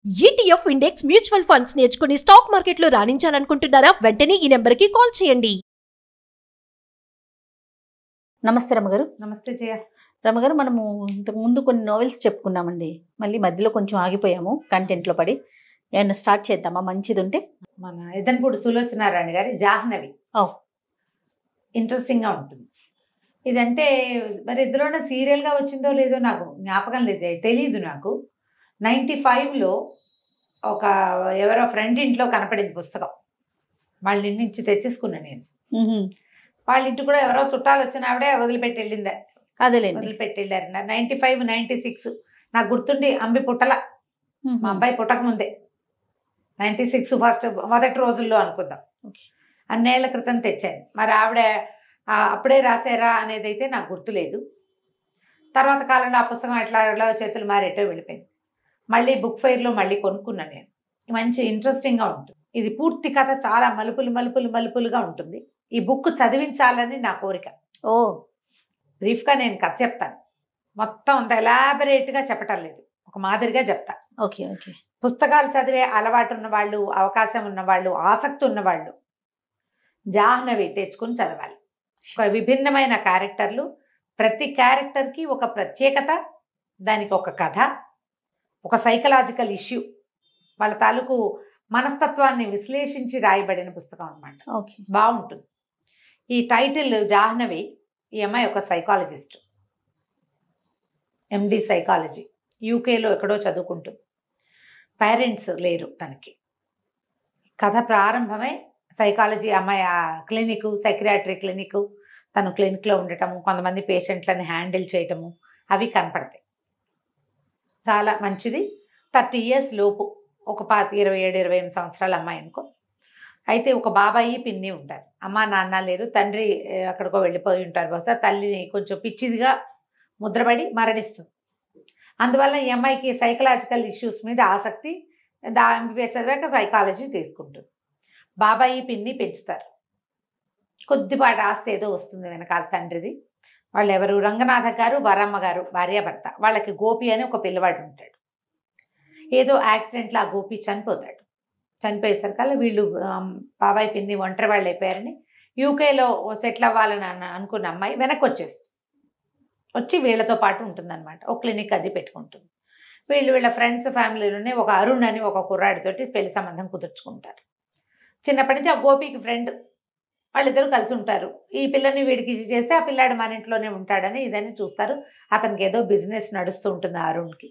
ETF index mutual funds నేర్చుకుని stock మార్కెట్లో రాణించాలనుకుంటున్నారా? వెంటనే ఈ నెంబర్కి కాల్ చేయండి. నమస్తే రమగారు. నమస్తే జయ. రమగారు, మనము ఇంతకు ముందు కొన్ని నోవెల్స్ చెప్పుకున్నామండి. మళ్ళీ మధ్యలో కొంచెం ఆగిపోయాము, కంటెంట్లో పడి. ఏమన్నా స్టార్ట్ చేద్దామా మంచిది ఉంటే? మన ఎదన్పూడి సులోచనారాయణ గారి జాహ్నవి ఇంట్రెస్టింగ్గా ఉంటుంది. ఇదంటే మరి ఇద్దరున్న సీరియల్గా వచ్చిందో లేదో నాకు జ్ఞాపకం లేదు, తెలియదు నాకు. 95లో ఒక ఎవరో ఫ్రెండ్ ఇంట్లో కనపడింది పుస్తకం. వాళ్ళ ఇంటి నుంచి తెచ్చేసుకున్నాను నేను. వాళ్ళ ఇంటి కూడా ఎవరో చుట్టాలు వచ్చిన ఆవిడే వదిలిపెట్టి వెళ్ళిందా, అదేలేండి, వదిలిపెట్టి వెళ్ళారు. 95, 96 నాకు గుర్తుండి అంబి పుట్టల, మా అబ్బాయి పుట్టక ముందే 96 ఫస్ట్ మొదటి రోజుల్లో అనుకుందాం. అన్నేళ్ల క్రితం తెచ్చాను. మరి ఆవిడ అప్పుడే రాశారా అనేది అయితే నాకు గుర్తులేదు. తర్వాత కాలంలో ఆ పుస్తకం ఎట్లా చేతులు మారేటో వెళ్ళిపోయింది. మళ్ళీ బుక్ ఫెయిర్లో మళ్ళీ కొనుక్కున్నాను నేను. మంచి ఇంట్రెస్టింగ్గా ఉంటుంది. ఇది పూర్తి కథ చాలా మలుపులుగా ఉంటుంది. ఈ బుక్ చదివించాలని నా కోరిక. బ్రీఫ్గా నేను కథ చెప్తాను, మొత్తం అంత ఎలాబరేట్గా చెప్పటం లేదు, ఒక మాదిరిగా చెప్తా. Okay okay. పుస్తకాలు చదివే అలవాటు ఉన్నవాళ్ళు, అవకాశం ఉన్నవాళ్ళు, ఆసక్తి ఉన్నవాళ్ళు జాహ్నవి తెచ్చుకుని చదవాలి. ఒక విభిన్నమైన క్యారెక్టర్లు, ప్రతి క్యారెక్టర్కి ఒక ప్రత్యేకత, దానికి ఒక కథ, ఒక సైకలాజికల్ ఇష్యూ, వాళ్ళ తాలూకు మనస్తత్వాన్ని విశ్లేషించి రాయబడిన పుస్తకం అన్నమాట. ఓకే, బాగుంటుంది. ఈ టైటిల్ జాహ్నవి. ఈ అమ్మాయి ఒక సైకాలజిస్ట్, MD సైకాలజీ, యూకేలో ఎక్కడో చదువుకుంటుంది. పేరెంట్స్ లేరు తనకి. కథ ప్రారంభమై సైకాలజీ అమ్మాయి ఆ క్లినిక్, సైకియాట్రిక్ క్లినిక్, తను క్లినిక్లో ఉండటము, కొంతమంది పేషెంట్లను హ్యాండిల్ చేయటము, అవి కనపడతాయి. చాలా మంచిది. 30 years లోపు, ఒక 27-28 సంవత్సరాల అమ్మాయి అనుకో. అయితే ఒక బాబాయి, పిన్ని ఉంటారు. అమ్మ నాన్న లేరు, తండ్రి అక్కడికో వెళ్ళిపోయి ఉంటారు. బహుశా తల్లిని కొంచెం పిచ్చిదిగా ముద్రపడి మరణిస్తుంది. అందువల్ల ఈ అమ్మాయికి సైకలాజికల్ ఇష్యూస్ మీద ఆసక్తి. MBBS చదివాక సైకాలజీ తీసుకుంటుంది. బాబాయి పిన్ని పెంచుతారు. కొద్దిపాటి ఆస్తి ఏదో వస్తుంది వెనకాల తండ్రిది. వాళ్ళు ఎవరు? రంగనాథ గారు, వరమ్మ గారు, భార్యాభర్త. వాళ్ళకి గోపి అని ఒక పిల్లవాడు ఉంటాడు. ఏదో యాక్సిడెంట్లో ఆ గోపి చనిపోతాడు. చనిపోయేసరికల్లా వీళ్ళు బాబాయ్ పిన్ని ఒంటరి వాళ్ళు అయిపోయారని యూకేలో సెటిల్ అవ్వాలని అనుకున్న అమ్మాయి వెనక్కి వచ్చి వీళ్ళతో పాటు ఉంటుందన్నమాట. ఒక క్లినిక్ అది పెట్టుకుంటుంది. వీళ్ళ ఫ్రెండ్స్ ఫ్యామిలీలోనే ఒక అరుణ్ అని ఒక కుర్రాడితోటి పెళ్లి సంబంధం కుదుర్చుకుంటారు. చిన్నప్పటి నుంచి ఆ గోపికి ఫ్రెండ్, వాళ్ళిద్దరూ కలిసి ఉంటారు. ఈ పిల్లని వీడికి చేస్తే ఆ పిల్లాడు మన ఇంట్లోనే ఉంటాడని ఇదని చూస్తారు. అతనికి ఏదో బిజినెస్ నడుస్తూ ఉంటుంది ఆ అరుణ్కి.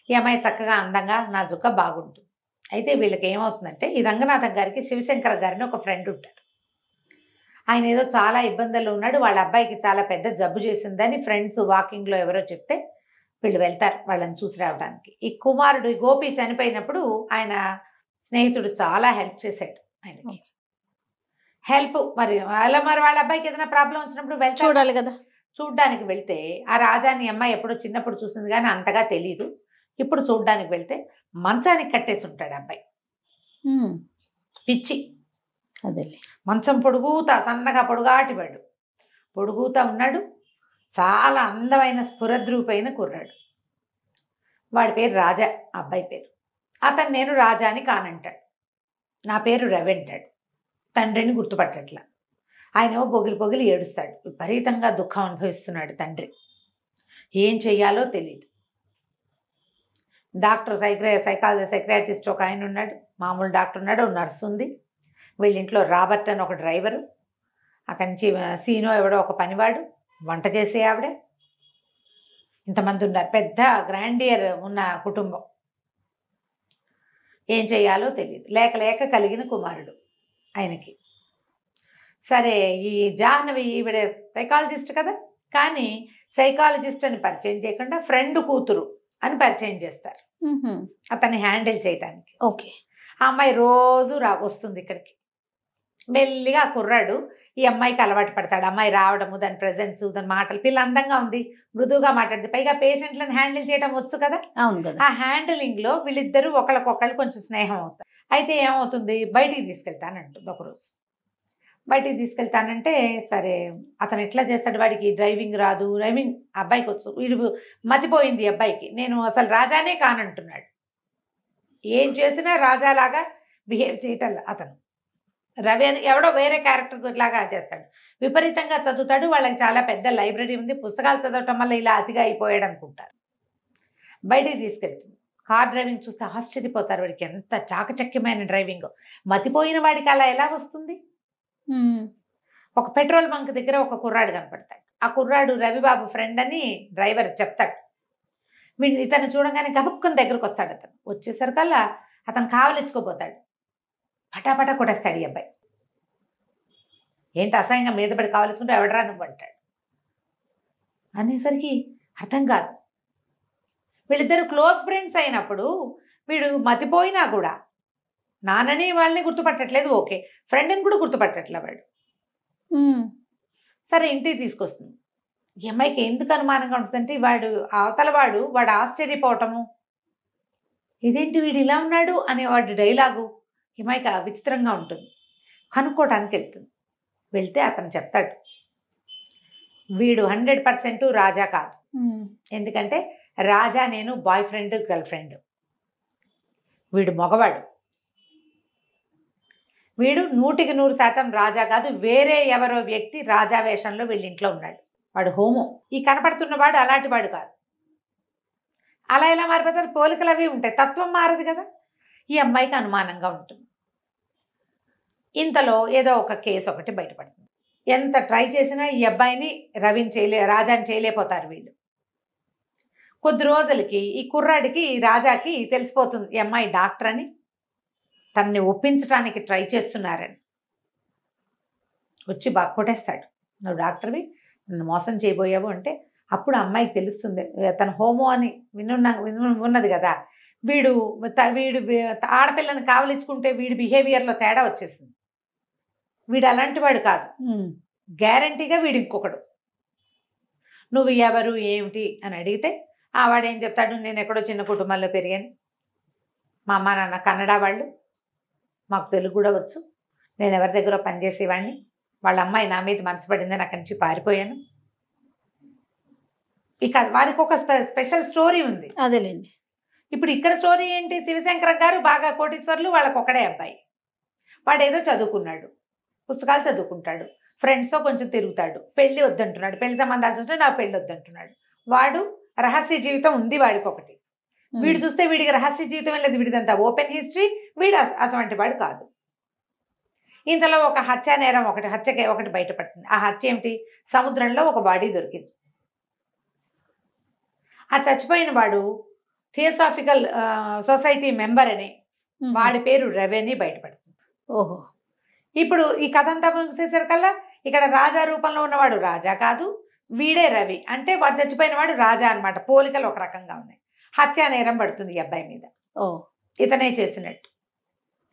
ఈ అమ్మాయి చక్కగా అందంగా నాజుగ్గా బాగుంటుంది. అయితే వీళ్ళకి ఏమవుతుందంటే, ఈ రంగనాథం గారికి శివశంకర్ గారిని ఒక ఫ్రెండ్ ఉంటారు. ఆయన ఏదో చాలా ఇబ్బందుల్లో ఉన్నాడు, వాళ్ళ అబ్బాయికి చాలా పెద్ద జబ్బు చేసిందని ఫ్రెండ్స్ వాకింగ్లో ఎవరో చెప్తే వీళ్ళు వెళ్తారు వాళ్ళని చూసి రావడానికి. ఈ కుమారుడు గోపి చనిపోయినప్పుడు ఆయన స్నేహితుడు చాలా హెల్ప్ చేశాడు ఆయనకి. హెల్ప్ మరి వాళ్ళ అబ్బాయికి ఏదైనా ప్రాబ్లం వచ్చినప్పుడు వెళ్తే చూడాలి కదా. చూడ్డానికి వెళ్తే ఆ రాజాని అమ్మాయి ఎప్పుడో చిన్నప్పుడు చూసింది కానీ అంతగా తెలీదు. ఇప్పుడు చూడ్డానికి వెళ్తే మంచానికి కట్టేసి ఉంటాడు అబ్బాయి, పిచ్చి. అదే మంచం పొడుగుతా, సన్నగా పొడుగాటివాడు, పొడుగుతా ఉన్నాడు. చాలా అందమైన స్ఫురద్రూపైన కుర్రాడు. వాడి పేరు రాజా, అబ్బాయి పేరు. అతను నేను రాజా అని కానంటాడు, నా పేరు రవి అంటాడు. తండ్రిని గుర్తుపట్టట్లా. ఆయనేమో పొగిలి ఏడుస్తాడు. విపరీతంగా దుఃఖం అనుభవిస్తున్నాడు తండ్రి. ఏం చెయ్యాలో తెలియదు. డాక్టర్ సైకాట్రిస్ట్ ఒక ఆయన ఉన్నాడు, మామూలు డాక్టర్ ఉన్నాడు, నర్సు ఉంది. వీళ్ళింట్లో రాబర్ట్ అని ఒక డ్రైవరు, అక్కడి నుంచి సీనో ఎవడో ఒక పనివాడు, వంట చేసే ఆవిడ, ఇంతమంది ఉన్నారు. పెద్ద గ్రాండియర్ ఉన్న కుటుంబం. ఏం చెయ్యాలో తెలియదు. లేక కలిగిన కుమారుడు ఆయనకి. సరే, ఈ జాహ్నవి ఈవిడ సైకాలజిస్ట్ కదా, కానీ సైకాలజిస్ట్ అని పరిచయం చేయకుండా ఫ్రెండ్ కూతురు అని పరిచయం చేస్తారు అతన్ని హ్యాండిల్ చేయడానికి. ఓకే. ఆ అమ్మాయి రోజు వస్తుంది ఇక్కడికి. మెల్లిగా ఆ కుర్రాడు ఈ అమ్మాయికి అలవాటు పడతాడు. అమ్మాయి రావడము, దాని ప్రెజెన్స్, దాని మాటలు. పిల్ల అందంగా ఉంది, మృదువుగా మాట్లాడుతుంది, పైగా పేషెంట్లను హ్యాండిల్ చేయడం వచ్చు కదా. అవును కదా. ఆ హ్యాండిలింగ్లో వీళ్ళిద్దరూ ఒకళ్ళకొకళ్ళు కొంచెం స్నేహం అవుతారు. అయితే ఏమవుతుంది, బయటికి తీసుకెళ్తానంటుంది ఒకరోజు. బయటికి తీసుకెళ్తానంటే సరే, అతను ఎట్లా చేస్తాడు, వాడికి డ్రైవింగ్ రాదు. డ్రైవింగ్ అబ్బాయికి వచ్చు, వీడు మతిపోయింది అబ్బాయికి. నేను అసలు రాజానే కానంటున్నాడు. ఏం చేసినా రాజాలాగా బిహేవ్ చేయటం అతను. రవి అని ఎవడో వేరే క్యారెక్టర్ లాగా చేస్తాడు. విపరీతంగా చదువుతాడు. వాళ్ళకి చాలా పెద్ద లైబ్రరీ ఉంది. పుస్తకాలు చదవటం వల్ల ఇలా అతిగా అయిపోయాడు అనుకుంటారు. బయటికి తీసుకెళ్తుంది. కార్ డ్రైవింగ్ చూస్తే ఆశ్చర్యపోతారు. వాడికి ఎంత చాకచక్యమైన డ్రైవింగ్. మతిపోయిన వాడికి అలా ఎలా వస్తుంది? ఒక పెట్రోల్ బంక్ దగ్గర ఒక కుర్రాడు కనపడతాడు. ఆ కుర్రాడు రవిబాబు ఫ్రెండ్ అని డ్రైవర్ చెప్తాడు. వీడు ఇతను చూడగానే గబుక్కుని దగ్గరకు వస్తాడు. అతను వచ్చేసరికల్లా అతను కావలించుకోపోతాడు. పటాపటా కొట్టేస్తాడు ఈ అబ్బాయి. ఏంటి అసహ్యంగా మీద పడి కావలించుకుంటే ఎవడరా నువ్వు అంటాడు. అనేసరికి అర్థం కాదు. వీళ్ళిద్దరు క్లోజ్ ఫ్రెండ్స్ అయినప్పుడు వీడు మతిపోయినా కూడా నాన్నని వాళ్ళని గుర్తుపట్టట్లేదు. ఓకే, ఫ్రెండ్ని కూడా గుర్తుపట్టట్లే వాడు. సరే ఇంటికి తీసుకొస్తుంది. ఈ అమ్మాయికి ఎందుకు అనుమానంగా ఉంటుందంటే అవతల వాడు ఆశ్చర్యపోవటము, ఇదేంటి వీడు ఇలా ఉన్నాడు అనే వాడి డైలాగు ఈ అమ్మాయికి విచిత్రంగా ఉంటుంది. కనుక్కోవటానికి వెళ్తుంది. వెళ్తే అతను చెప్తాడు, వీడు 100% రాజా కాదు. ఎందుకంటే రాజా నేను బాయ్ ఫ్రెండ్ గర్ల్ ఫ్రెండ్. వీడు మగవాడు. వీడు 100% రాజా కాదు. వేరే ఎవరో వ్యక్తి రాజా వేషంలో వీళ్ళ ఇంట్లో ఉన్నాడు. వాడు హోమో. ఈ కనపడుతున్నవాడు అలాంటి వాడు కాదు. అలా ఎలా మారిపోతారు? పోలికలు అవి ఉంటాయి, తత్వం మారదు కదా. ఈ అమ్మాయికి అనుమానంగా ఉంటుంది. ఇంతలో ఏదో ఒక కేసు ఒకటి బయటపడుతుంది. ఎంత ట్రై చేసినా ఈ అబ్బాయిని రాజాని చేయలేకపోతారు వీళ్ళు. కొద్ది రోజులకి ఈ కుర్రాడికి ఈ రాజాకి తెలిసిపోతుంది ఈ అమ్మాయి డాక్టర్ అని. తనని ఒప్పించడానికి ట్రై చేస్తున్నారని వచ్చి బాగా కొట్టేస్తాడు. నువ్వు డాక్టర్వి, నన్ను మోసం చేయబోయావు అంటే అప్పుడు అమ్మాయికి తెలుస్తుంది తన హోమో అని ఉన్నది కదా. వీడు ఆడపిల్లని కావలించుకుంటే వీడి బిహేవియర్లో తేడా వచ్చేసింది. వీడు అలాంటి వాడు కాదు, గ్యారంటీగా వీడు ఇంకొకడు. నువ్వు ఎవరు ఏమిటి అని అడిగితే వాడు ఏం చెప్తాడు, నేను ఎక్కడో చిన్న కుటుంబంలో పెరిగాను, మా అమ్మ నాన్న కన్నడ వాళ్ళు, మాకు తెలుగు కూడా వచ్చు, నేను ఎవరి దగ్గర పనిచేసేవాడిని, వాళ్ళ అమ్మాయి నా మీద మనసు పడిందని అక్కడి నుంచి పారిపోయాను. ఇక వాడికి ఒక స్పెషల్ స్టోరీ ఉంది. అదేలేండి. ఇప్పుడు ఇక్కడ స్టోరీ ఏంటి, శివశంకర్ గారు బాగా కోటీశ్వర్లు, వాళ్ళకు ఒకడే అబ్బాయి. వాడు ఏదో చదువుకున్నాడు, పుస్తకాలు చదువుకుంటాడు, ఫ్రెండ్స్తో కొంచెం తిరుగుతాడు, పెళ్ళి వద్దంటున్నాడు, పెళ్లి సంబంధాలు చూస్తే నాకు పెళ్ళి వద్దంటున్నాడు. వాడు రహస్య జీవితం ఉంది వాడికి ఒకటి. వీడు చూస్తే వీడికి రహస్య జీవితం లేదు, వీడిదంతా ఓపెన్ హిస్టరీ. వీడు అటువంటి వాడు కాదు. ఇంతలో ఒక హత్య నేరం ఒకటి బయటపడుతుంది. ఆ హత్య ఏమిటి, సముద్రంలో ఒక బాడీ దొరికింది. ఆ చచ్చిపోయిన వాడు థియోసాఫికల్ సొసైటీ మెంబర్ అని, వాడి పేరు రవి అని బయటపడుతుంది. ఓహో. ఇప్పుడు ఈ కథ అంతా ముగిసేసరికల్లా ఇక్కడ రాజా రూపంలో ఉన్నవాడు రాజా కాదు, వీడే రవి. అంటే వాడు చచ్చిపోయిన వాడు రాజా అనమాట. పోలికలు ఒక రకంగా ఉన్నాయి. హత్యా నేరం పడుతుంది ఈ అబ్బాయి మీద. ఇతనే చేసినట్టు.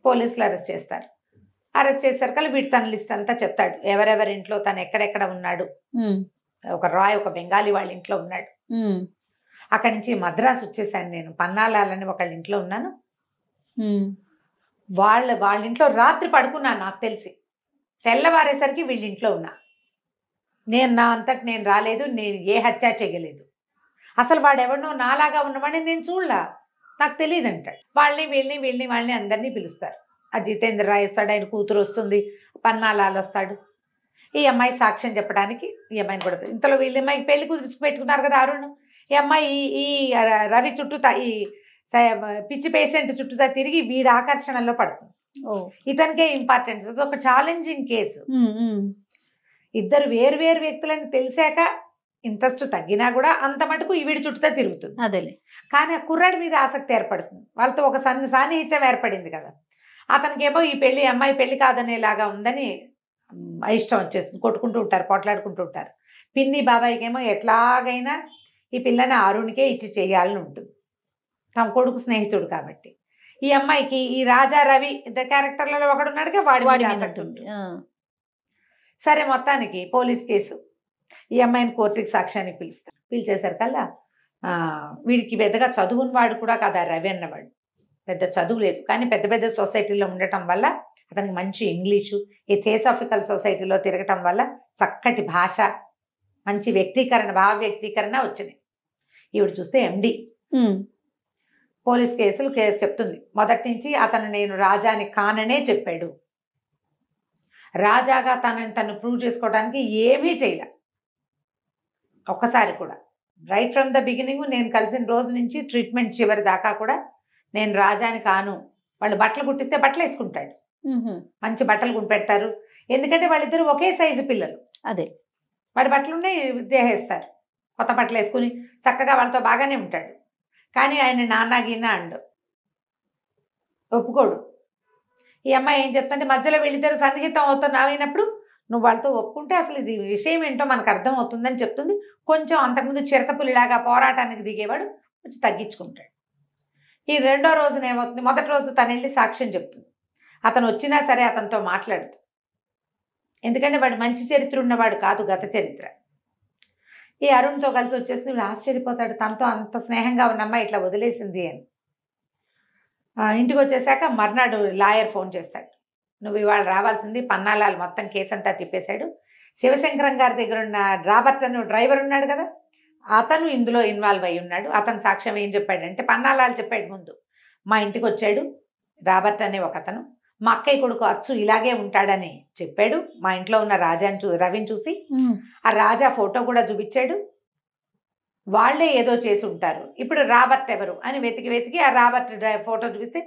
పోలీసులు అరెస్ట్ చేస్తారు. అరెస్ట్ చేసేసరికల్లా వీడు తన లిస్ట్ అంతా చెప్తాడు, ఎవరెవరి ఇంట్లో తను ఎక్కడెక్కడ ఉన్నాడు. ఒక బెంగాలీ వాళ్ళ ఇంట్లో ఉన్నాడు. అక్కడి నుంచి మద్రాసు వచ్చేసాను నేను, పన్నాలాలని ఒకళ్ళ ఇంట్లో ఉన్నాను. వాళ్ళ ఇంట్లో రాత్రి పడుకున్నాను. నాకు తెలిసి తెల్లవారేసరికి వీళ్ళ ఇంట్లో ఉన్నా. నా అంతటి నేను రాలేదు, నేను ఏ హత్య చేయలేదు. అసలు వాడెవడనో నాలాగా ఉన్నవాడిని నేను చూడలా, నాకు తెలియదు అంటాడు. వాళ్ళని అందరినీ పిలుస్తారు. ఆ జితేంద్ర రాయ్ వస్తాడు, ఆయన కూతురు వస్తుంది, పన్నాలాలు వస్తాడు. ఈ అమ్మాయి సాక్ష్యం చెప్పడానికి ఈ అమ్మాయిని కూడా. ఇంతలో వీళ్ళ అమ్మాయికి పెళ్లి కుదిర్చి పెట్టుకున్నారు కదా అరుణ్. ఈ అమ్మాయి ఈ రవి చుట్టూతా, ఈ పిచ్చి పేషెంట్ చుట్టూతా తిరిగి వీడి ఆకర్షణలో పడుతుంది. ఇతనికే ఇంపార్టెన్స్. అది ఒక ఛాలెంజింగ్ కేసు. ఇద్దరు వేరు వేరు వ్యక్తులని తెలిసాక ఇంట్రెస్ట్ తగ్గినా కూడా అంత మటుకు వీడి చుట్టూతా తిరుగుతుంది. అదేలే. కానీ ఆ కుర్రాడి మీద ఆసక్తి ఏర్పడుతుంది. వాళ్ళతో ఒక సాన్నిహిత్యం ఏర్పడింది కదా. అతనికేమో ఈ అమ్మాయి పెళ్లి కాదనేలాగా ఉందని ఇష్టం వచ్చేస్తుంది. కొట్టుకుంటూ ఉంటారు, పోట్లాడుకుంటూ ఉంటారు. పిన్ని బాబాయికేమో ఎట్లాగైనా ఈ పిల్లని అరుణ్కే ఇచ్చి చేయాలని ఉంటుంది, తమ కొడుకు స్నేహితుడు కాబట్టి. ఈ అమ్మాయికి ఈ రాజా రవి క్యారెక్టర్లలో ఒకడున్నాడుగా, వాడి ఆసక్తి ఉంటుంది. సరే, మొత్తానికి పోలీస్ కేసు. ఈ అమ్మాయిని కోర్టుకి సాక్ష్యానికి పిలుస్తారు. పిలిచేసరికల్లా వీడికి పెద్దగా చదువుని వాడు కూడా కాదు ఆ రవి అన్నవాడు. పెద్ద చదువు లేదు, కానీ పెద్ద పెద్ద సొసైటీలో ఉండటం వల్ల అతనికి మంచి ఇంగ్లీషు, ఈ థియోసాఫికల్ సొసైటీలో తిరగటం వల్ల చక్కటి భాష, మంచి భావ వ్యక్తీకరణ వచ్చింది. ఈవిడ చూస్తే ఎండి. పోలీస్ కేసులు చెప్తుంది. మొదటి నుంచి అతను నేను రాజాని కాననే చెప్పాడు. రాజాగా తను ప్రూవ్ చేసుకోవడానికి ఏమీ చేయలే ఒక్కసారి కూడా. రైట్ ఫ్రమ్ ద బిగినింగ్ నేను కలిసిన రోజు నుంచి ట్రీట్మెంట్ చివరి దాకా కూడా నేను రాజాని కాను. వాళ్ళు బట్టలు కుట్టిస్తే బట్టలు వేసుకుంటాడు, మంచి బట్టలు కుట్టిపెడతారు. ఎందుకంటే వాళ్ళిద్దరు ఒకే సైజు పిల్లలు. అదే వాడి బట్టలు ఉన్నాయి దేహేస్తారు, కొత్త బట్టలు వేసుకుని చక్కగా వాళ్ళతో బాగానే ఉంటాడు. కానీ ఆయన నాన్న గిన్న అండు, ఒప్పుకోడు. ఈ అమ్మాయి ఏం చెప్తుంటే మధ్యలో వీళ్ళిద్దరు సన్నిహితం అయినప్పుడు నువ్వు వాళ్ళతో ఒప్పుకుంటే అసలు ఇది విషయం ఏంటో మనకు అర్థం అవుతుందని చెప్తుంది. కొంచెం అంతకుముందు చిరతపులిలాగా పోరాటానికి దిగేవాడు కొంచెం తగ్గించుకుంటాడు. ఈ రెండో రోజున ఏమవుతుంది, మొదటి రోజు తను వెళ్ళి సాక్ష్యం చెప్తుంది. అతను వచ్చినా సరే అతనితో మాట్లాడుతూ, ఎందుకంటే వాడు మంచి చరిత్ర ఉన్నవాడు కాదు, గత చరిత్ర. ఈ అరుణ్తో కలిసి వచ్చేసి వీడు ఆశ్చర్యపోతాడు, తనతో అంత స్నేహంగా ఉన్న అమ్మాయి ఇట్లా వదిలేసింది అని. ఇంటికి వచ్చేసాక మర్నాడు లాయర్ ఫోన్ చేస్తాడు, నువ్వు ఇవాళ రావాల్సింది, పన్నాలాలు మొత్తం కేసు అంతా తిప్పేశాడు. శివశంకరం గారి దగ్గర ఉన్న రాబర్ట్ అని డ్రైవర్ ఉన్నాడు కదా, అతను ఇందులో ఇన్వాల్వ్ అయి ఉన్నాడు. అతను సాక్ష్యం ఏం చెప్పాడంటే, పన్నాలాలు చెప్పాడు ముందు, మా ఇంటికి వచ్చాడు రాబర్ట్ అనే ఒక అతను, మా అక్కయ్య కొడుకు అచ్చు ఇలాగే ఉంటాడని చెప్పాడు. మా ఇంట్లో ఉన్న రవిని చూసి ఆ రాజా ఫోటో కూడా చూపించాడు. వాళ్లే ఏదో చేసి ఉంటారు, ఇప్పుడు రాబర్ట్ ఎవరు అని వెతికి ఆ రాబర్ట్ ఫోటో చూపిస్తే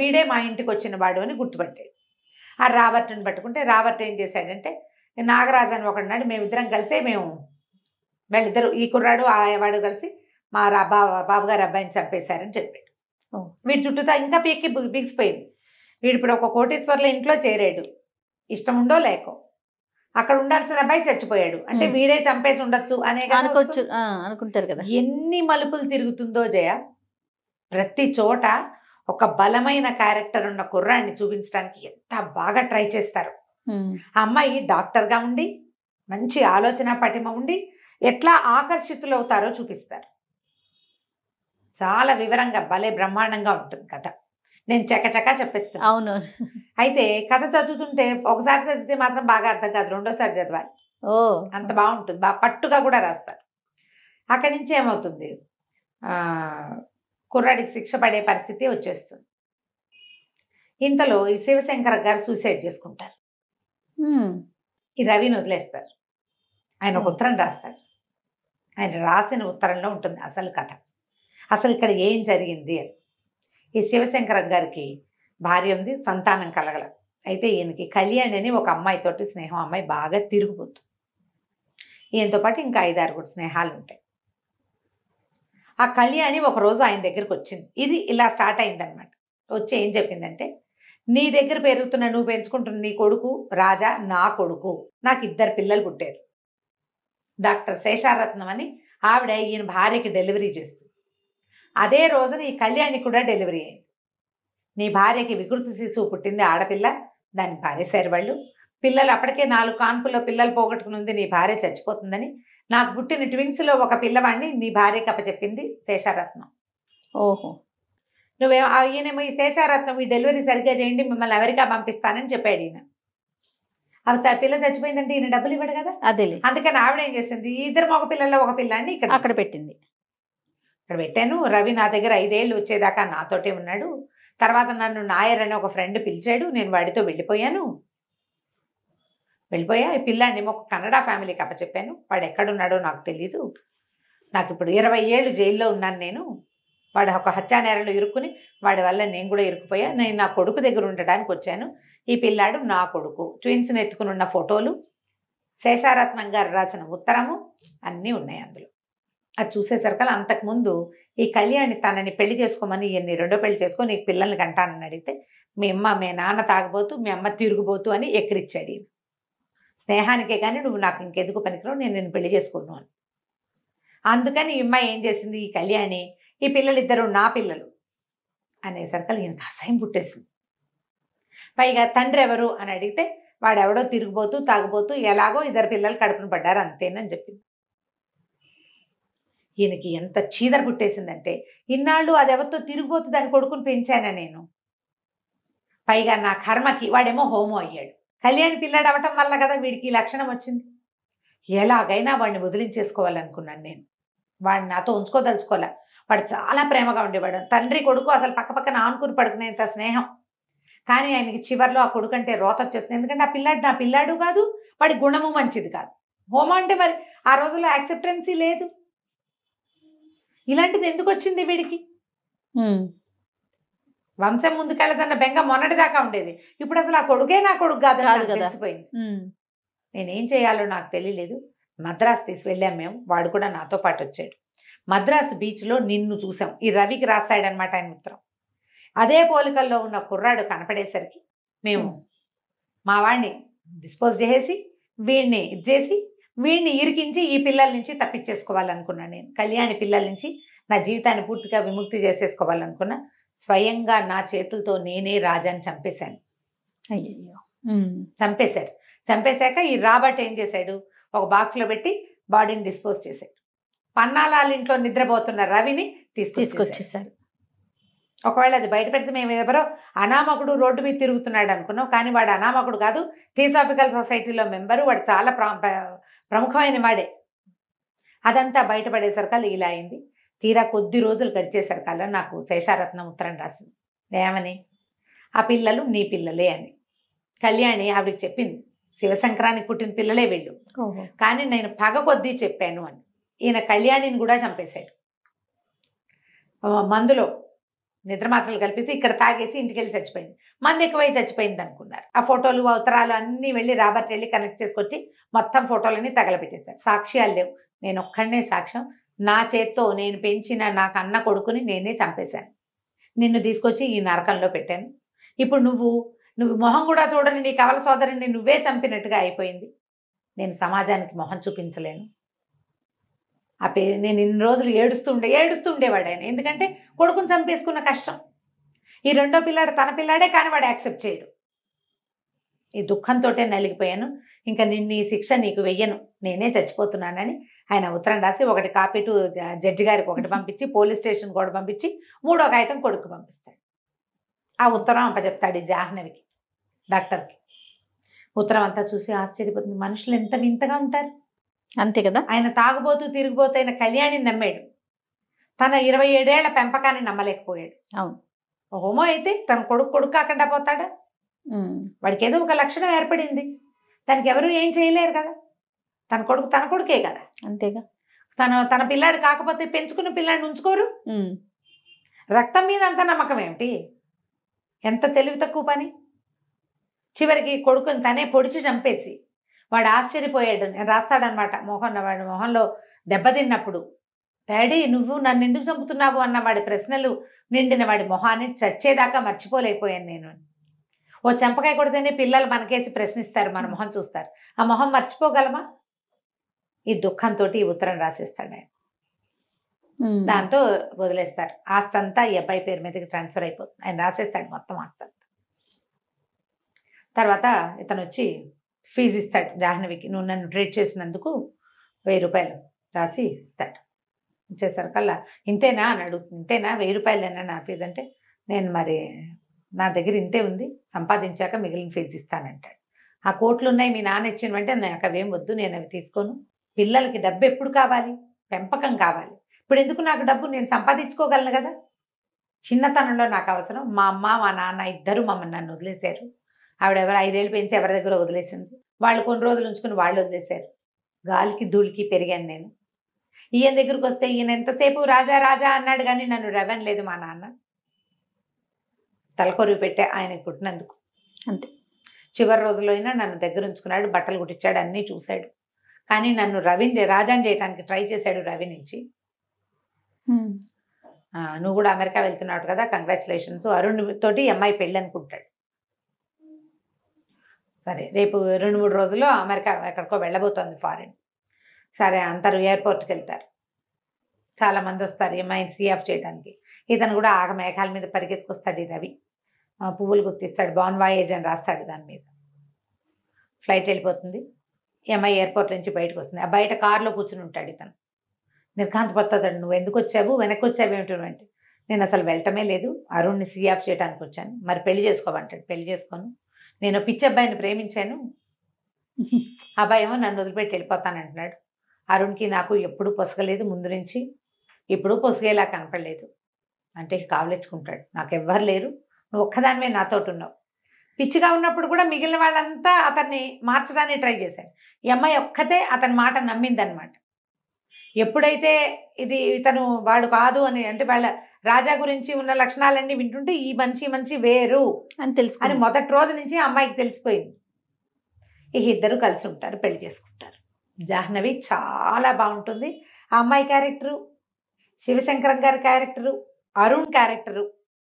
వీడే మా ఇంటికి వచ్చిన వాడు అని గుర్తుపట్టాడు. ఆ రాబర్ట్ని పట్టుకుంటే రాబర్ట్ ఏం చేశాడంటే, నాగరాజు అని ఒకడున్నాడు, మేమిద్దరం కలిసే వీళ్ళిద్దరు ఈ కుర్రాడు వాడు కలిసి మా బాబుగారు అబ్బాయిని చంపేశారని చెప్పాడు. వీడి చుట్టూతో ఇంకా బిగిసిపోయింది. వీడు ఇప్పుడు ఒక కోటీశ్వర్ల ఇంట్లో చేరాడు, ఇష్టం ఉండో లేకో. అక్కడ ఉండాల్సిన అబ్బాయి చచ్చిపోయాడు అంటే వీడే చంపేసి ఉండొచ్చు అనే అనుకుంటారు కదా. ఎన్ని మలుపులు తిరుగుతుందో జయ. ప్రతి చోట ఒక బలమైన క్యారెక్టర్ ఉన్న కుర్రాడిని చూపించడానికి ఎంత బాగా ట్రై చేస్తారు. ఆ అమ్మాయి డాక్టర్గా ఉండి మంచి ఆలోచన పటిమ ఉండి ఎట్లా ఆకర్షితులవుతారో చూపిస్తారు. చాలా వివరంగా భలే బ్రహ్మాండంగా ఉంటుంది కథ. నేను చకచకా చెప్పేస్తాను. అవును. అయితే కథ చదువుతుంటే ఒకసారి చదివితే మాత్రం బాగా అర్థం కాదు, రెండోసారి చదవాలి. అంత బాగుంటుంది, బాగా పట్టుగా కూడా రాస్తారు. అక్కడి నుంచి ఏమవుతుంది, కుర్రాడికి శిక్ష పడే పరిస్థితి వచ్చేస్తుంది. ఇంతలో ఈ శివశంకర గారు సూసైడ్ చేసుకుంటారు. ఈ రవిని వదిలేస్తారు. ఆయన ఒక ఉత్తరం రాస్తాడు. ఆయన రాసిన ఉత్తరంలో ఉంటుంది అసలు కథ, అసలు ఇక్కడ ఏం జరిగింది అని. ఈ శివశంకర గారికి భార్య ఉంది, సంతానం కలగల. అయితే ఈయనకి కళ్యాణి అని ఒక అమ్మాయితోటి స్నేహం, అమ్మాయి బాగా తిరుగుపోతుంది. ఈయనతో పాటు ఇంకా 5-6 స్నేహాలు ఉంటాయి. ఆ కళ్యాణి ఒకరోజు ఆయన దగ్గరికి వచ్చింది. ఇది ఇలా స్టార్ట్ అయిందనమాట. వచ్చి ఏం చెప్పిందంటే, నీ దగ్గర పెరుగుతున్న నువ్వు పెంచుకుంటున్న నీ కొడుకు రాజా నా కొడుకు, నాకు 2 పిల్లలు పుట్టారు. డాక్టర్ శేషారత్నం అని ఆవిడ ఈయన భార్యకి డెలివరీ చేస్తుంది. అదే రోజున ఈ కళ్యాణి కూడా డెలివరీ అయింది. నీ భార్యకి వికృతి శిశువు పుట్టింది, ఆడపిల్ల, దాన్ని పారేశారు వాళ్ళు. పిల్లలు అప్పటికే 4 కాన్పుల్లో పిల్లలు పోగొట్టుకుని ఉంది, నీ భార్య చచ్చిపోతుందని నాకు పుట్టిన ట్విన్స్లో ఒక పిల్లవాడిని నీ భార్యకి అప్పచెప్పింది శేషారత్నం. ఓహో, నువ్వేమో ఈయనేమో ఈ శేషారత్నం ఈ డెలివరీ సరిగ్గా చేయండి, మిమ్మల్ని అమెరికా పంపిస్తానని చెప్పాడు ఈయన. అవి పిల్ల చచ్చిపోయిందంటే ఈయన డబ్బులు ఇవ్వడు కదా, అదేలే. అందుకని ఆవిడ ఏం చేసింది, 2 మగ పిల్లల్లో ఒక పిల్లాన్ని అక్కడ పెట్టింది. ఇక్కడ పెట్టాను. రవి నా దగ్గర 5 ఏళ్ళు వచ్చేదాకా నాతోటే ఉన్నాడు. తర్వాత నన్ను నాయర్ అని ఒక ఫ్రెండ్ పిలిచాడు, నేను వాడితో వెళ్ళిపోయా. ఈ పిల్లాన్ని ఒక కన్నడ ఫ్యామిలీకి అప్పచెప్పాను. వాడు ఎక్కడున్నాడో నాకు తెలీదు. నాకు ఇప్పుడు 20 ఏళ్ళు జైల్లో ఉన్నాను నేను. వాడు ఒక హత్యానేరంలో ఇరుక్కుని వాడి వల్ల నేను కూడా ఇరుక్కుపోయా. నేను నా కొడుకు దగ్గర ఉండడానికి వచ్చాను. ఈ పిల్లాడు నా కొడుకు. ట్విన్స్ని ఎత్తుకుని ఉన్న ఫోటోలు, శేషారత్నం గారు రాసిన ఉత్తరము అన్నీ ఉన్నాయి అందులో. అది చూసేసరికల్లా అంతకుముందు ఈ కళ్యాణి తనని పెళ్లి చేసుకోమని ఈయన్ని 2వ పెళ్లి చేసుకొని నీకు పిల్లల్ని కంటానని అడిగితే, మీ నాన్న తాగబోతూ మీ అమ్మ తిరుగుబోతూ అని ఎక్కిరిచ్చాడు ఈయన. స్నేహానికే కానీ నువ్వు నాకు ఇంకెందుకు పనికిరావు, నేను నిన్ను పెళ్లి చేసుకున్నాను అని. అందుకని ఈ అమ్మాయి ఏం చేసింది, ఈ కళ్యాణి ఈ పిల్లలిద్దరూ నా పిల్లలు అనేసరికల్లా ఈయనకు అసహ్యం పుట్టేసింది. పైగా తండ్రి ఎవరు అని అడిగితే, వాడెవడో తిరిగిపోతూ తాగుబోతూ ఎలాగో 2 పిల్లలు కడుపున పడ్డారు అంతేనని చెప్పింది. ఈయనకి ఎంత చీదర పుట్టేసిందంటే, ఇన్నాళ్ళు అదెవరితో తిరిగిపోతూ దాని కొడుకుని పెంచానా నేను, పైగా నా కర్మకి వాడేమో హోమో అయ్యాడు. కళ్యాణి పిల్లాడు అవటం వల్ల కదా వీడికి ఈ లక్షణం వచ్చింది. ఎలాగైనా వాడిని వదిలించేసుకోవాలనుకున్నాను నేను. వాడిని నాతో ఉంచుకోదలుచుకోలే. వాడు చాలా ప్రేమగా ఉండేవాడు. తండ్రి కొడుకు అసలు పక్క పక్కన ఆనుకుని పడుకునేంత స్నేహం. కానీ ఆయనకి చివర్లో ఆ కొడుకు అంటే రోత వచ్చేస్తుంది. ఎందుకంటే ఆ పిల్లాడు నా పిల్లాడు కాదు, వాడి గుణము మంచిది కాదు. హోమ అంటే మరి ఆ రోజుల్లో యాక్సెప్టెన్సీ లేదు. ఇలాంటిది ఎందుకు వచ్చింది వీడికి? వంశం ముందుకెళ్ళదన్న బెంగ మొన్నటిదాకా ఉండేది. ఇప్పుడు అసలు ఆ కొడుకే నా కొడుకు కాదు కాదు కదా. తెలిసిపోయింది. నేనేం చేయాలో నాకు తెలియలేదు. మద్రాసు తీసి వెళ్ళాం మేము. వాడు కూడా నాతో పాటు వచ్చాడు. మద్రాసు బీచ్లో నిన్ను చూసాం. ఈ రవికి రాస్తాడనమాట ఆయన ఉత్తరం. అదే పోలికల్లో ఉన్న కుర్రాడు కనపడేసరికి మేము మా వాడిని డిస్పోజ్ చేసి వీడిని ఇచ్చేసి వీడిని ఇరికించి ఈ పిల్లల నుంచి తప్పించేసుకోవాలనుకున్నాను. నేను కళ్యాణి పిల్లల నుంచి నా జీవితాన్ని పూర్తిగా విముక్తి చేసేసుకోవాలనుకున్నా. స్వయంగా నా చేతులతో నేనే రాజాని చంపేశాను. అయ్యో. చంపేశారు. చంపేశాక ఈ రాబర్ట్ ఏం చేశాడు, ఒక బాక్స్లో పెట్టి బాడీని డిస్పోజ్ చేశాడు. పన్నాలాల ఇంట్లో నిద్రపోతున్న రవిని తీసుకొచ్చేసారు. ఒకవేళ అది బయట పెడితే మేము ఎవరో అనామకుడు రోడ్డు మీద తిరుగుతున్నాడు అనుకున్నాం. కానీ వాడు అనామకుడు కాదు, థియోసాఫికల్ సొసైటీలో మెంబరు. వాడు చాలా ప్రముఖమైన వాడే. అదంతా బయటపడేసరికల్లా ఇలా అయింది. తీరా కొద్ది రోజులు గడిచేసరికల్లా నాకు శేషారత్నం ఉత్తరం రాసింది. ఏమని? ఆ పిల్లలు నీ పిల్లలే అని. కళ్యాణి ఆవిడకి చెప్పింది, శివశంకరానికి పుట్టిన పిల్లలే వీళ్ళు, కానీ నేను పగ కొద్దీ చెప్పాను అని. ఈయన కళ్యాణిని కూడా చంపేశాడు. మందులో నిద్ర మాత్రలు కల్పిస్తే ఇక్కడ తాగేసి ఇంటికి వెళ్ళి చచ్చిపోయింది. మంది ఎక్కువై చచ్చిపోయింది అనుకున్నారు. ఆ ఫోటోలు ఉత్తరాలు అన్నీ వెళ్ళి రాబర్ట్ వెళ్ళి కనెక్ట్ చేసుకొచ్చి మొత్తం ఫోటోలన్నీ తగలబెట్టేశారు. సాక్ష్యాలు లేవు. నేను ఒక్కడనే సాక్ష్యం. నా చేత్తో నేను పెంచిన నాకు అన్న కొడుకుని నేనే చంపేశాను. నిన్ను తీసుకొచ్చి ఈ నరకంలో పెట్టాను. ఇప్పుడు నువ్వు మొహం కూడా చూడని నీ కవల సోదరుని నువ్వే చంపినట్టుగా అయిపోయింది. నేను సమాజానికి మొహం చూపించలేను. నేను ఇన్ని రోజులు ఏడుస్తుండేవాడు ఆయన. ఎందుకంటే కొడుకుని చంపేసుకున్న కష్టం. ఈ రెండో పిల్లాడు తన పిల్లాడే, కానీ వాడు యాక్సెప్ట్ చేయడు. ఈ దుఃఖంతో నలిగిపోయాను. ఇంకా నిన్ను ఈ శిక్ష నీకు వెయ్యను, నేనే చచ్చిపోతున్నానని ఆయన ఉత్తరం రాసి ఒకటి కాపీ టు జడ్జి గారికి ఒకటి పంపించి పోలీస్ స్టేషన్ కూడా పంపించి 3వ కాగితం కొడుకు పంపిస్తాడు. ఆ ఉత్తరం అప్పచెప్తాడు ఈ జాహ్నవికి, డాక్టర్కి. ఉత్తరం అంతా చూసి ఆశ్చర్యపోతుంది. మనుషులు ఎంత వింతగా ఉంటారు. అంతే కదా. ఆయన తాగుబోతూ తిరిగిపోతైన కళ్యాణిని నమ్మాడు. తన 27 ఏళ్ల పెంపకాన్ని నమ్మలేకపోయాడు. అవును. హోమో అయితే తన కొడుకు కాకుండా పోతాడా? వాడికి ఏదో ఒక లక్షణం ఏర్పడింది. దానికి ఎవరు ఏం చేయలేరు కదా. తన కొడుకే కదా. అంతేగా. తన పిల్లాడు కాకపోతే పెంచుకున్న పిల్లాడిని ఉంచుకోరు. రక్తం మీద అంత నమ్మకం ఏమిటి? ఎంత తెలివి తక్కువ పని. చివరికి కొడుకుని తనే పొడిచి చంపేసి వాడు ఆశ్చర్యపోయాడు. రాస్తాడనమాట వాడి మొహంలో దెబ్బతిన్నప్పుడు, డాడీ నువ్వు నన్ను ఎందుకు చంపుతున్నావు అన్న వాడి ప్రశ్నలు నిండిన వాడి మొహాన్ని చచ్చేదాకా మర్చిపోలేకపోయాను నేను. ఓ చెంపకాయ కొడితేనే పిల్లలు మనకేసి ప్రశ్నిస్తారు, మన మొహం చూస్తారు. ఆ మొహం మర్చిపోగలమా? ఈ దుఃఖంతో ఈ ఉత్తరం రాసేస్తాడు ఆయన. దాంతో వదిలేస్తారు. ఆస్తంతా ఈ అబ్బాయి పేరు మీదకి ట్రాన్స్ఫర్ అయిపోతుంది. ఆయన రాసేస్తాడు మొత్తం ఆస్తంతా. తర్వాత ఇతను వచ్చి ఫీజు ఇస్తాడు జాహ్నవికి. నువ్వు నన్ను ట్రీట్ చేసినందుకు 1000 రూపాయలు రాసి ఇస్తాడు. ఇచ్చేసరికల్లా ఇంతేనా అని అడుగుతుంది. ఇంతేనా, 1000 రూపాయలేనా నా ఫీజు అంటే, నేను మరి నా దగ్గర ఇంతే ఉంది, సంపాదించాక మిగిలిన ఫీజు ఇస్తానంటాడు. ఆ కోట్లు ఉన్నాయి మీ నాన్న ఇచ్చినవంటే నాకు అవేం వద్దు, నేను అవి తీసుకోను. పిల్లలకి డబ్బు ఎప్పుడు కావాలి? పెంపకం కావాలి. ఇప్పుడు ఎందుకు నాకు డబ్బు? నేను సంపాదించుకోగలను కదా. చిన్నతనంలో నాకు అవసరం. మా అమ్మ మా నాన్న ఇద్దరు నన్ను వదిలేశారు. ఆవిడ 5 ఏళ్ళు పెంచి ఎవరి దగ్గర వదిలేసింది. వాళ్ళు కొన్ని రోజులు ఉంచుకుని వాళ్ళు వదిలేశారు. గాలికి ధూళికి పెరిగాను నేను. ఈయన దగ్గరికి వస్తే ఈయన ఎంతసేపు రాజా రాజా అన్నాడు, కానీ నన్ను రవనలేదు మా నాన్న. తలకొరివి పెట్టే ఆయనకు పుట్టినందుకు. అంతే. చివరి రోజుల్లో అయినా నన్ను దగ్గర ఉంచుకున్నాడు, బట్టలు కుట్టించాడు, అన్నీ చూశాడు. కానీ నన్ను రాజాని చేయడానికి ట్రై చేశాడు రవి నుంచి. నువ్వు కూడా అమెరికా వెళ్తున్నావు కదా, కంగ్రాచులేషన్స్, అరుణ్ తోటి అమ్మాయి పెళ్ళి అనుకుంటాడు. సరే రేపు 2-3 రోజుల్లో అమెరికా ఎక్కడికో వెళ్ళబోతోంది, ఫారిన్. సరే అందరూ ఎయిర్పోర్ట్కి వెళ్తారు. చాలామంది వస్తారు ఈ అమ్మాయిని సీ ఆఫ్ చేయడానికి. ఇతను కూడా ఆగ మేఘాల మీద పరిగెత్తుకొస్తాడు ఈ రవి. పువ్వులు గుర్తిస్తాడు, బాన్ వాయేజ్ అని రాస్తాడు దాని మీద. ఫ్లైట్ వెళ్ళిపోతుంది. ఈ అమ్మాయి ఎయిర్పోర్ట్ నుంచి బయటకు వస్తుంది. ఆ బయట కారులో కూర్చుని ఉంటాడు ఇతను. నిర్ఘాంతపడతాడు. నువ్వు ఎందుకు వచ్చావు, వెనక్కి వచ్చావు ఏమిటంటే, నేను అసలు వెళ్ళటమే లేదు, అరుణ్ని సీ ఆఫ్ చేయడానికి వచ్చాను. మరి పెళ్లి చేసుకోమంటాడు. పెళ్లి చేసుకోను, నేను పిచ్చి అబ్బాయిని ప్రేమించాను, అబ్బాయి ఏమో నన్ను వదిలిపెట్టి వెళ్ళిపోతానంటున్నాడు. అరుణ్కి నాకు ఎప్పుడు పొసగలేదు ముందు నుంచి. ఇప్పుడు పొసిగేలా కనపడలేదు అంటే కావలించుకుంటాడు, నాకు ఎవ్వరు లేరు, నువ్వు ఒక్కదానివే నాతోటి ఉన్నావు. పిచ్చిగా ఉన్నప్పుడు కూడా మిగిలిన వాళ్ళంతా అతన్ని మార్చడానికి ట్రై చేశారు. ఈ అమ్మాయి ఒక్కతే అతని మాట నమ్మిందనమాట. ఎప్పుడైతే ఇది ఇతను వాడు కాదు అని అంటే వాళ్ళ రాజా గురించి ఉన్న లక్షణాలన్నీ వింటుంటే ఈ మనిషి వేరు అని తెలుసు అని మొదటి రోజు నుంచి ఆ అమ్మాయికి తెలిసిపోయింది. ఇక ఇద్దరు కలిసి ఉంటారు, పెళ్లి చేసుకుంటారు. జాహ్నవి చాలా బాగుంటుంది. ఆ అమ్మాయి క్యారెక్టరు, శివశంకరం గారి క్యారెక్టరు, అరుణ్ క్యారెక్టరు.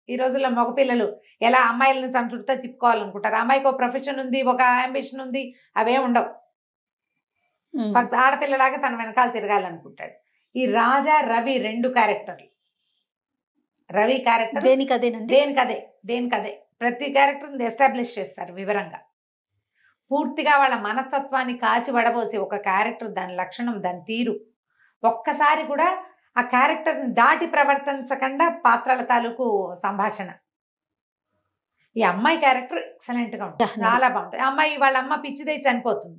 ఈ రోజుల్లో మగపిల్లలు ఎలా అమ్మాయిలను సంతృప్తితో తిప్పుకోవాలనుకుంటారు. అమ్మాయికి ఒక ప్రొఫెషన్ ఉంది, ఒక అంబిషన్ ఉంది, అవే ఉండవు. ఫక్త ఆడపిల్లలాగా తన వెనకాల తిరగాలనుకుంటాడు. ఈ రాజా రవి 2 క్యారెక్టర్లు. రవి క్యారెక్టర్ దేనికదేనండి, దేనికదే ప్రతి క్యారెక్టర్ని ఎస్టాబ్లిష్ చేస్తారు వివరంగా. పూర్తిగా వాళ్ళ మనస్తత్వాన్ని కాచి వడబోసి ఒక క్యారెక్టర్, దాని లక్షణం, దాని తీరు, ఒక్కసారి కూడా ఆ క్యారెక్టర్ని దాటి ప్రవర్తించకుండా పాత్రల తాలూకు సంభాషణ. ఈ అమ్మాయి క్యారెక్టర్ ఎక్సలెంట్ గా ఉంటుంది, చాలా బాగుంటుంది. అమ్మాయి వాళ్ళ అమ్మ పిచ్చిదై చనిపోతుంది.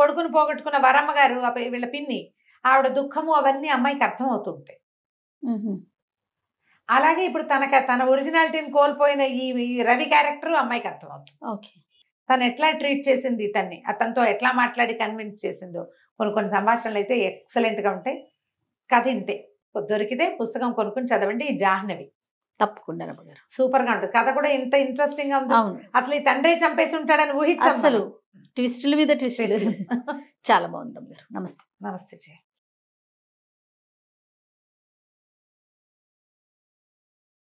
కొడుకును పోగొట్టుకున్న వరమ్మ గారు వీళ్ళ పిన్ని, ఆవిడ దుఃఖము అవన్నీ అమ్మాయికి అర్థం అవుతుంటాయి. అలాగే ఇప్పుడు తన ఒరిజినాలిటీని కోల్పోయిన ఈ రవి క్యారెక్టర్ అమ్మాయికి అర్థం అవుతుంది. ఓకే, తను ఎట్లా ట్రీట్ చేసింది, అతనితో ఎట్లా మాట్లాడి కన్విన్స్ చేసిందో. కొన్ని సంభాషణలు అయితే ఎక్సలెంట్ గా ఉంటాయి. కథ ఇంతే. దొరికితే పుస్తకం కొనుక్కొని చదవండి. ఈ జాహ్నవి తప్పకుండా సూపర్ గా ఉంటుంది. కథ కూడా ఇంత ఇంట్రెస్టింగ్ గా ఉంది. అవును, అసలు ఈ తండ్రి చంపేసి ఉంటాడని ఊహించాం. అసలు ట్విస్టుల మీద ట్విస్టులు. చాలా బాగుంది. నమస్తే. నమస్తే జయ.